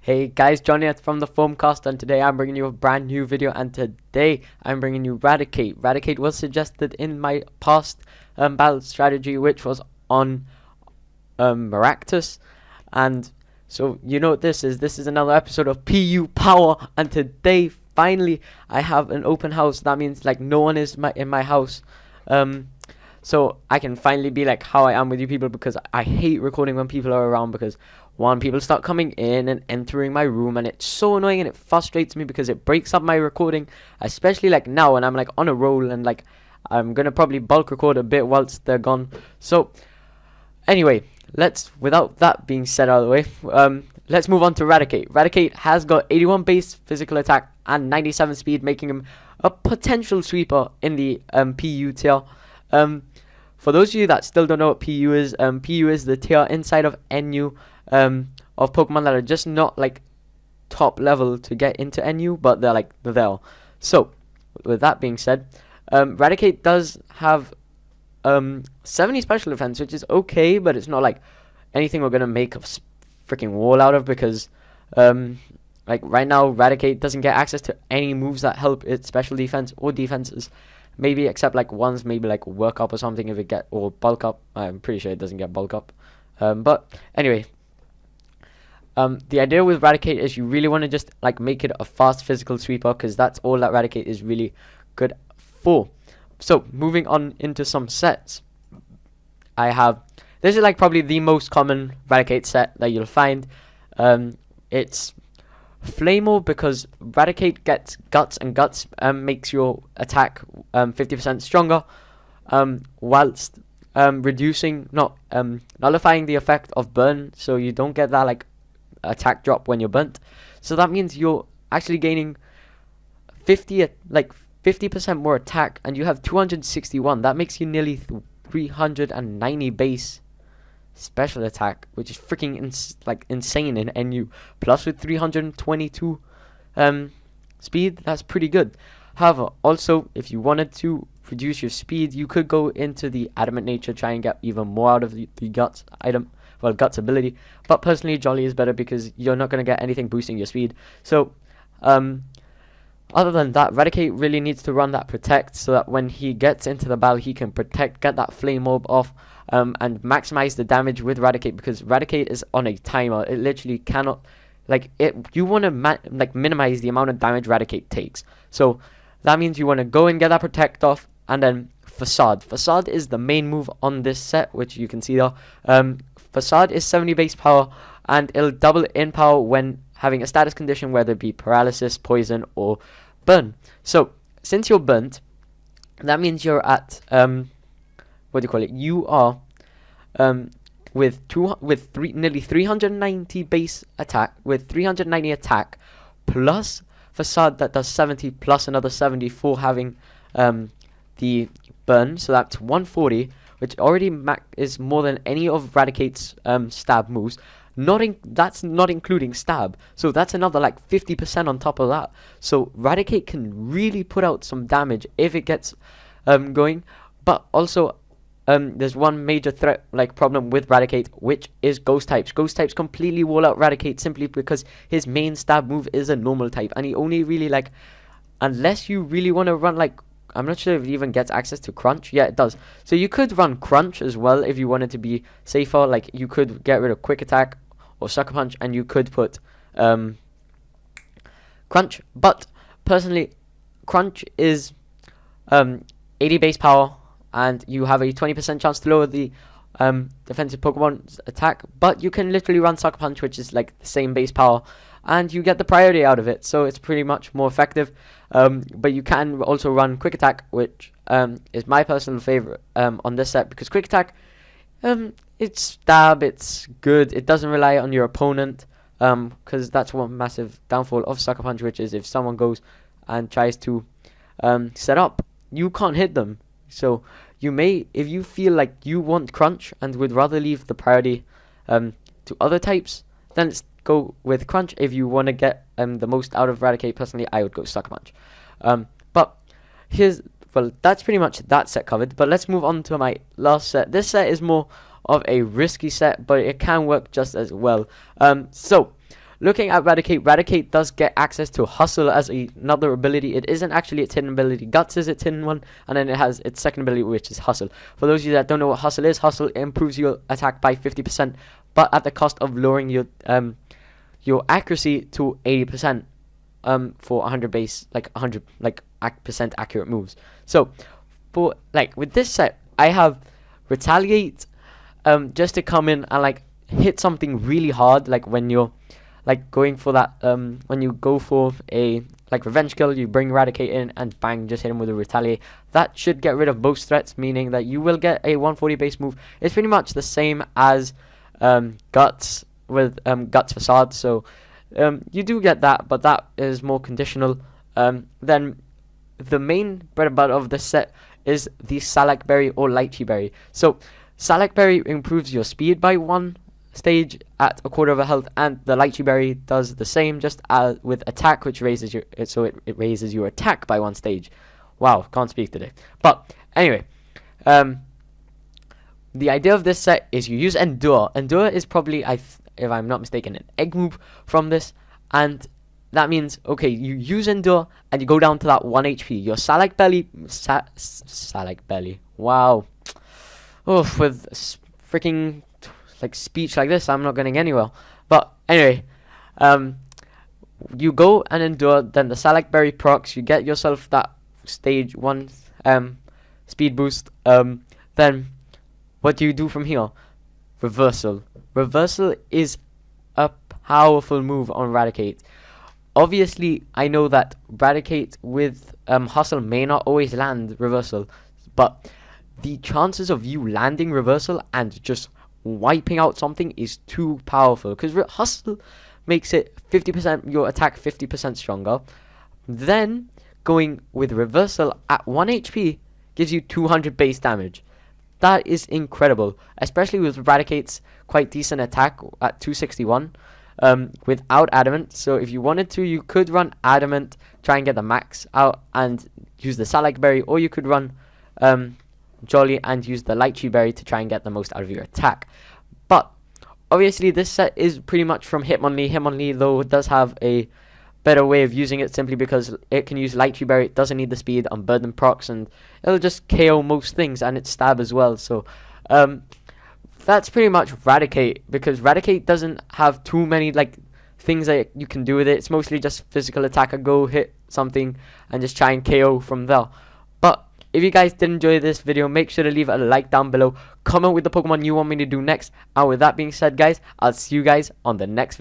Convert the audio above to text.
Hey guys, Johnny from the Formcast, and today I'm bringing you a brand new video, and today I'm bringing you Raticate. Raticate was suggested in my past battle strategy, which was on Maractus, and so you know what this is. This is another episode of PU Power, and today finally I have an open house. That means like no one is in my house, so I can finally be like how I am with you people, because I hate recording when people are around, because one, people start coming in and entering my room, and it's so annoying and it frustrates me because it breaks up my recording, especially like now when I'm like on a roll and like I'm gonna probably bulk record a bit whilst they're gone. So anyway, without that being said out of the way, let's move on to Raticate. Raticate has got 81 base physical attack and 97 speed, making him a potential sweeper in the PU tier. For those of you that still don't know what PU is the tier inside of NU of Pokemon that are just not like top level to get into NU, but they're like there. So with that being said, Raticate does have 70 special defense, which is okay, but it's not like anything we're gonna make a freaking wall out of, because like right now Raticate doesn't get access to any moves that help its special defense or defenses, maybe except like ones, maybe like work up or something if it get, or bulk up. I'm pretty sure it doesn't get bulk up, but anyway, the idea with Raticate is you really want to just like make it a fast physical sweeper, because that's all that Raticate is really good for. So moving on into some sets, this is like probably the most common Raticate set that you'll find. It's Flameo, because Raticate gets Guts, and Guts makes your attack 50% stronger, whilst nullifying the effect of burn, so you don't get that like attack drop when you're burnt. So that means you're actually gaining 50% more attack, and you have 261. That makes you nearly 390 base special attack, which is freaking insane in NU. Plus with 322 speed, that's pretty good. However, also if you wanted to reduce your speed, you could go into the adamant nature, try and get even more out of the guts item. Well, Guts ability, but personally Jolly is better because you're not going to get anything boosting your speed. So other than that, Raticate really needs to run that Protect, so that when he gets into the battle he can Protect, get that Flame Orb off, and maximize the damage with Raticate, because Raticate is on a timer. It literally cannot, you want to minimize the amount of damage Raticate takes. So that means you want to go and get that Protect off, and then Facade. Facade is the main move on this set, which you can see there. Facade is 70 base power, and it'll double in power when having a status condition, whether it be paralysis, poison, or burn. So since you're burnt, that means you're at you are nearly 390 base attack, with 390 attack plus Facade that does 70 plus another 70 for having the burn, so that's 140, which already is more than any of Raticate's stab moves. That's not including stab, so that's another like 50% on top of that. So Raticate can really put out some damage if it gets going. But also there's one major problem with Raticate, which is Ghost types. Ghost types completely wall out Raticate, simply because his main stab move is a normal type, and he only really unless you really want to run I'm not sure if it even gets access to Crunch. Yeah, it does. So you could run Crunch as well if you wanted to be safer. Like, you could get rid of Quick Attack or Sucker Punch, and you could put Crunch. But personally, Crunch is 80 base power, and you have a 20% chance to lower the defensive Pokemon's attack. But you can literally run Sucker Punch, which is like the same base power, and you get the priority out of it, so it's pretty much more effective. But you can also run Quick Attack, which is my personal favorite on this set, because Quick Attack, it's stab, it's good, it doesn't rely on your opponent, because that's one massive downfall of Sucker Punch, which is if someone goes and tries to set up, you can't hit them. So you may, if you feel like you want Crunch and would rather leave the priority to other types, then it's go with Crunch. If you want to get the most out of Raticate, personally I would go Sucker Punch. But that's pretty much that set covered. But let's move on to my last set. This set is more of a risky set, but it can work just as well. So looking at Raticate, Raticate does get access to Hustle as another ability. It isn't actually its hidden ability. Guts is its hidden one, and then it has its second ability, which is Hustle. For those of you that don't know what Hustle is, Hustle improves your attack by 50%, but at the cost of lowering your accuracy to 80%. For 100 base, like 100 percent accurate moves. So for with this set, I have Retaliate, just to come in and hit something really hard, like when you're going for that, when you go for a revenge kill, you bring Raticate in and bang, just hit him with a Retaliate. That should get rid of both threats, meaning that you will get a 140 base move. It's pretty much the same as Guts with Guts Facade, so you do get that, but that is more conditional. Then the main bread and butter of this set is the Salak Berry or Lychee Berry. So Salak Berry improves your speed by 1 stage at a quarter of a health, and the Lychee Berry does the same, just with attack, which raises your it raises your attack by 1 stage. Wow, can't speak today. But anyway, the idea of this set is you use Endure. Endure is probably, if I'm not mistaken, an egg move from this, and that means, okay, you use Endure and you go down to that 1 HP. Your Salak Belly. Wow. Oh, with freaking speech like this, I'm not getting anywhere. But anyway, you go and Endure, then the Salak Berry procs, you get yourself that stage 1 speed boost. Then what do you do from here? Reversal. Reversal is a powerful move on Raticate. Obviously, I know that Raticate with Hustle may not always land Reversal, but the chances of you landing Reversal and just wiping out something is too powerful, because Hustle makes it 50% your attack 50% stronger. Then going with Reversal at 1 HP gives you 200 base damage. That is incredible, especially with Raticate's quite decent attack at 261 without Adamant. So if you wanted to, you could run Adamant, try and get the max out and use the Salak Berry, or you could run Jolly and use the Lychee Berry to try and get the most out of your attack. But obviously this set is pretty much from Hitmonlee. Hitmonlee, though, does have a better way of using it, simply because it can use Lychee Berry. It doesn't need the speed on Burden procs, and it'll just KO most things, and it's stab as well. So that's pretty much Raticate, because Raticate doesn't have too many things that you can do with it. It's mostly just physical attack, go hit something and just try and KO from there. But if you guys did enjoy this video, make sure to leave a like down below, comment with the Pokemon you want me to do next, and with that being said, guys, I'll see you guys on the next video.